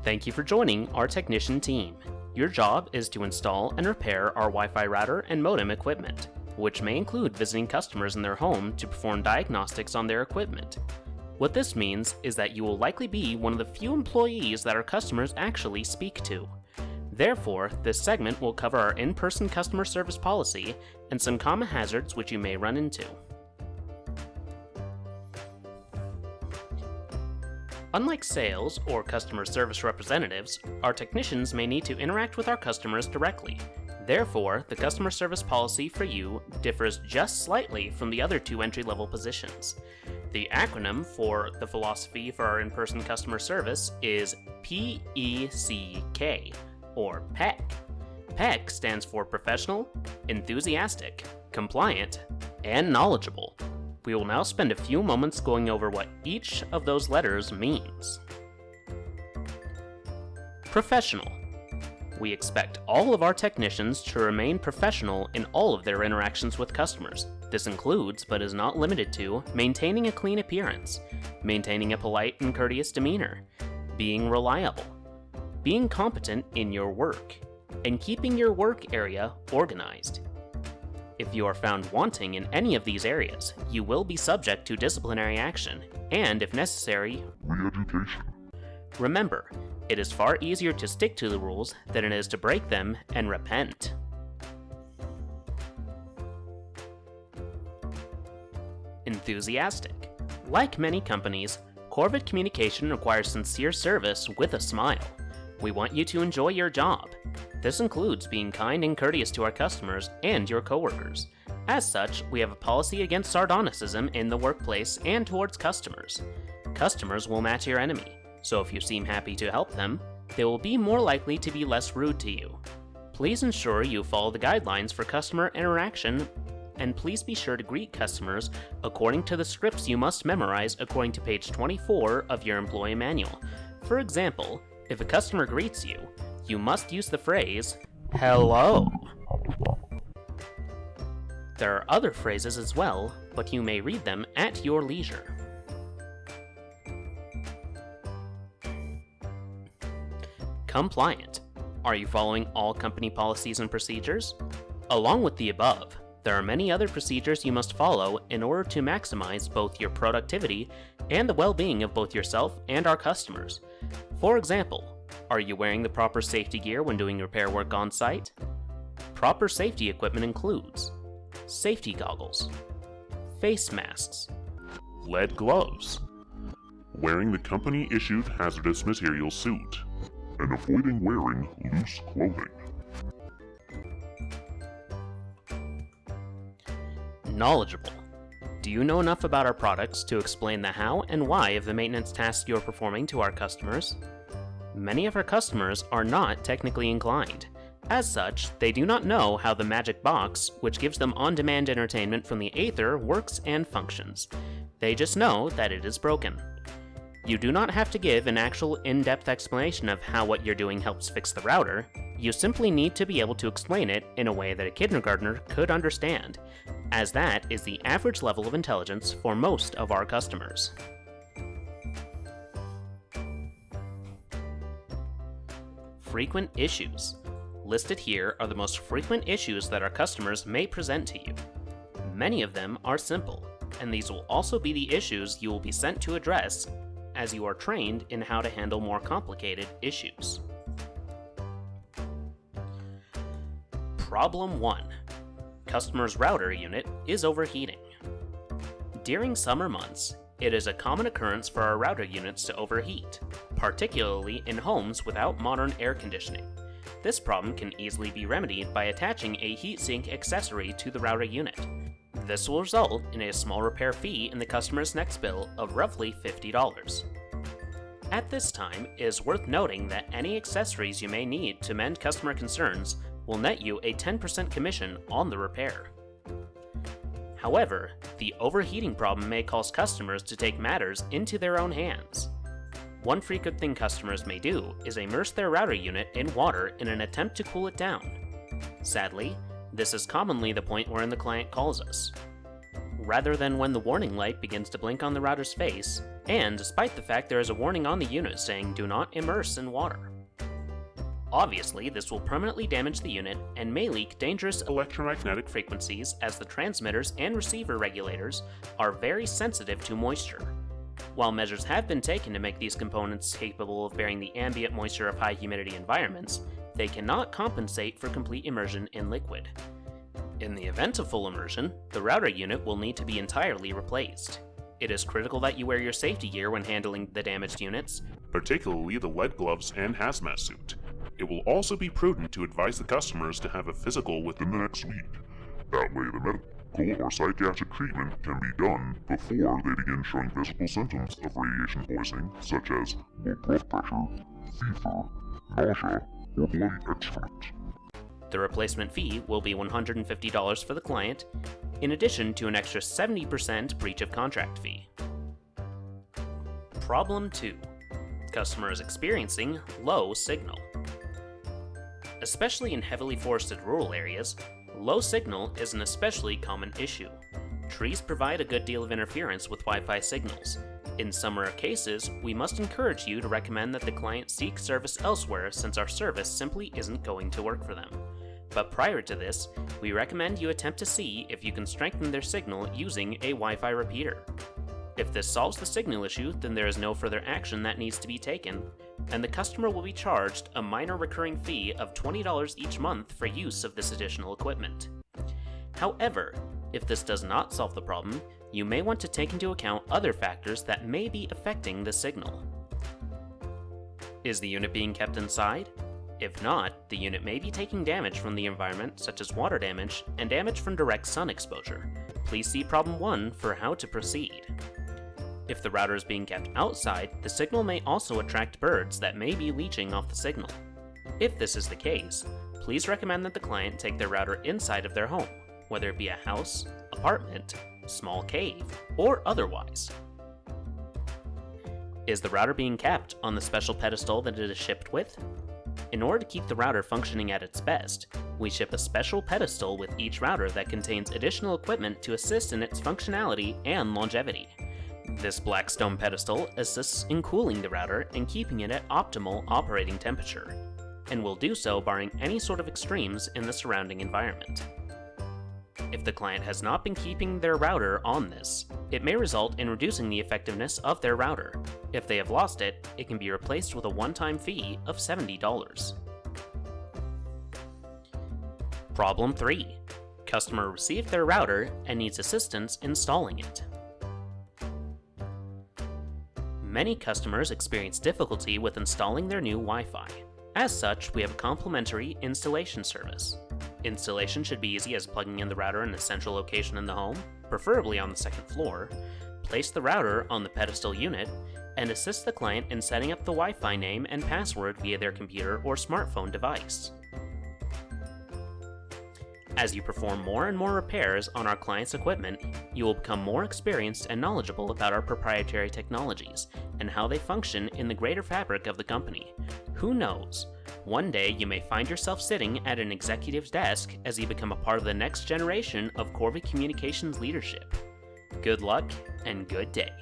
Thank you for joining our technician team. Your job is to install and repair our Wi-Fi router and modem equipment, which may include visiting customers in their home to perform diagnostics on their equipment. What this means is that you will likely be one of the few employees that our customers actually speak to. Therefore, this segment will cover our in-person customer service policy and some common hazards which you may run into. Unlike sales or customer service representatives, our technicians may need to interact with our customers directly. Therefore, the customer service policy for you differs just slightly from the other two entry-level positions. The acronym for the philosophy for our in-person customer service is PECK, or PEC. PEC stands for Professional, Enthusiastic, Compliant, and Knowledgeable. We will now spend a few moments going over what each of those letters means. Professional. We expect all of our technicians to remain professional in all of their interactions with customers. This includes, but is not limited to, maintaining a clean appearance, maintaining a polite and courteous demeanor, being reliable, being competent in your work, and keeping your work area organized. If you are found wanting in any of these areas, you will be subject to disciplinary action, and if necessary, re-education. Remember, it is far easier to stick to the rules than it is to break them and repent. Enthusiastic. Like many companies, Corvid Communication requires sincere service with a smile. We want you to enjoy your job. This includes being kind and courteous to our customers and your coworkers. As such, we have a policy against sardonicism in the workplace and towards customers. Customers will match your enemy, so if you seem happy to help them, they will be more likely to be less rude to you. Please ensure you follow the guidelines for customer interaction, and please be sure to greet customers according to the scripts you must memorize according to page 24 of your employee manual. For example, if a customer greets you, you must use the phrase, "Hello." There are other phrases as well, but you may read them at your leisure. Compliant. Are you following all company policies and procedures? Along with the above, there are many other procedures you must follow in order to maximize both your productivity and the well-being of both yourself and our customers. For example, are you wearing the proper safety gear when doing repair work on site? Proper safety equipment includes safety goggles, face masks, lead gloves, wearing the company-issued hazardous materials suit, and avoiding wearing loose clothing. Knowledgeable. Do you know enough about our products to explain the how and why of the maintenance tasks you're performing to our customers? Many of our customers are not technically inclined. As such, they do not know how the magic box, which gives them on-demand entertainment from the Aether, works and functions. They just know that it is broken. You do not have to give an actual in-depth explanation of how what you're doing helps fix the router. You simply need to be able to explain it in a way that a kindergartner could understand, as that is the average level of intelligence for most of our customers. Frequent issues. Listed here are the most frequent issues that our customers may present to you. Many of them are simple, and these will also be the issues you will be sent to address as you are trained in how to handle more complicated issues. Problem 1. Customer's router unit is overheating. During summer months, it is a common occurrence for our router units to overheat, particularly in homes without modern air conditioning. This problem can easily be remedied by attaching a heatsink accessory to the router unit. This will result in a small repair fee in the customer's next bill of roughly $50. At this time, it is worth noting that any accessories you may need to mend customer concerns will net you a 10% commission on the repair. However, the overheating problem may cause customers to take matters into their own hands. One frequent thing customers may do is immerse their router unit in water in an attempt to cool it down. Sadly, this is commonly the point wherein the client calls us. rather than when the warning light begins to blink on the router's face, and despite the fact there is a warning on the unit saying do not immerse in water. Obviously, this will permanently damage the unit and may leak dangerous electromagnetic frequencies as the transmitters and receiver regulators are very sensitive to moisture. While measures have been taken to make these components capable of bearing the ambient moisture of high humidity environments, they cannot compensate for complete immersion in liquid. In the event of full immersion, the router unit will need to be entirely replaced. It is critical that you wear your safety gear when handling the damaged units, particularly the lead gloves and hazmat suit. It will also be prudent to advise the customers to have a physical within the next week. That way the medical or psychiatric treatment can be done before they begin showing physical symptoms of radiation poisoning, such as low blood pressure, fever, nausea, or bloody excrement. The replacement fee will be $150 for the client, in addition to an extra 70% breach of contract fee. Problem 2. Customer is experiencing low signal. Especially in heavily forested rural areas, low signal is an especially common issue. Trees provide a good deal of interference with Wi-Fi signals. In some rare cases, we must encourage you to recommend that the client seek service elsewhere since our service simply isn't going to work for them. But prior to this, we recommend you attempt to see if you can strengthen their signal using a Wi-Fi repeater. If this solves the signal issue, then there is no further action that needs to be taken, and the customer will be charged a minor recurring fee of $20 each month for use of this additional equipment. However, if this does not solve the problem, you may want to take into account other factors that may be affecting the signal. Is the unit being kept inside? If not, the unit may be taking damage from the environment, such as water damage and damage from direct sun exposure. Please see problem 1 for how to proceed. If the router is being kept outside, the signal may also attract birds that may be leeching off the signal. If this is the case, please recommend that the client take their router inside of their home, whether it be a house, apartment, small cave, or otherwise. Is the router being kept on the special pedestal that it is shipped with? In order to keep the router functioning at its best, we ship a special pedestal with each router that contains additional equipment to assist in its functionality and longevity. This black stone pedestal assists in cooling the router and keeping it at optimal operating temperature, and will do so barring any sort of extremes in the surrounding environment. If the client has not been keeping their router on this, it may result in reducing the effectiveness of their router. If they have lost it, it can be replaced with a one-time fee of $70. Problem 3. Customer received their router and needs assistance installing it. Many customers experience difficulty with installing their new Wi-Fi. As such, we have a complimentary installation service. Installation should be easy as plugging in the router in a central location in the home, preferably on the second floor, place the router on the pedestal unit, and assist the client in setting up the Wi-Fi name and password via their computer or smartphone device. As you perform more and more repairs on our client's equipment, you will become more experienced and knowledgeable about our proprietary technologies and how they function in the greater fabric of the company. Who knows? One day you may find yourself sitting at an executive's desk as you become a part of the next generation of Corby Communications leadership. Good luck and good day.